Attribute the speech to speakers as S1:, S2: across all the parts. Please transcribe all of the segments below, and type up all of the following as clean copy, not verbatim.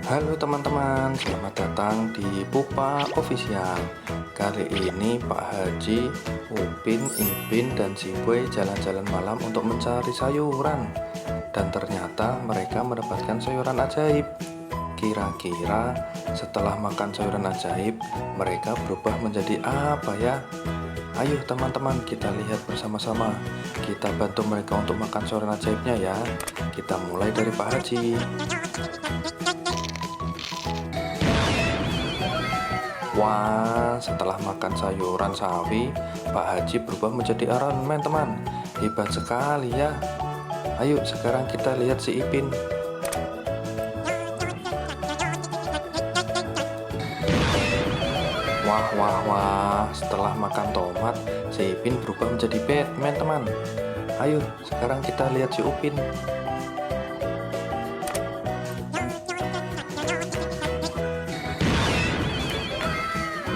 S1: Halo teman-teman, selamat datang di Pupa Official. Kali ini Pak Haji, Upin, Ipin, dan si Boy jalan-jalan malam untuk mencari sayuran. Dan ternyata mereka mendapatkan sayuran ajaib. Kira-kira setelah makan sayuran ajaib, mereka berubah menjadi apa ya? Ayo teman-teman, kita lihat bersama-sama. Kita bantu mereka untuk makan sayuran ajaibnya ya. Kita mulai dari Pak Haji. Wah, setelah makan sayuran sawi, Pak Haji berubah menjadi Iron Man, teman. Hebat sekali ya. Ayo, sekarang kita lihat si Ipin. Wah, wah, wah. Setelah makan tomat, si Ipin berubah menjadi Batman, teman. Ayo, sekarang kita lihat si Upin.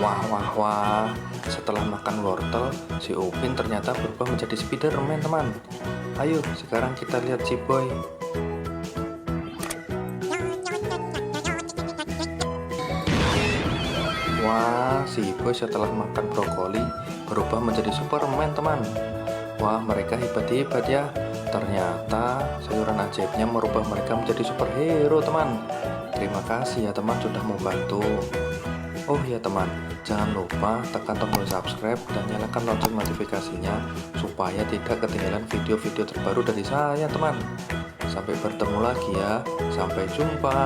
S1: Wah, wah, wah. Setelah makan wortel, si Upin ternyata berubah menjadi Spiderman, teman. Ayo, sekarang kita lihat si Boy. Wah, si Boy setelah makan brokoli berubah menjadi Superman, teman. Wah, mereka hebat-hebat ya. Ternyata sayuran ajaibnya merubah mereka menjadi superhero, teman. Terima kasih ya teman sudah membantu. Oh ya teman, jangan lupa tekan tombol subscribe dan nyalakan lonceng notifikasinya supaya tidak ketinggalan video-video terbaru dari saya teman. Sampai bertemu lagi ya, sampai jumpa.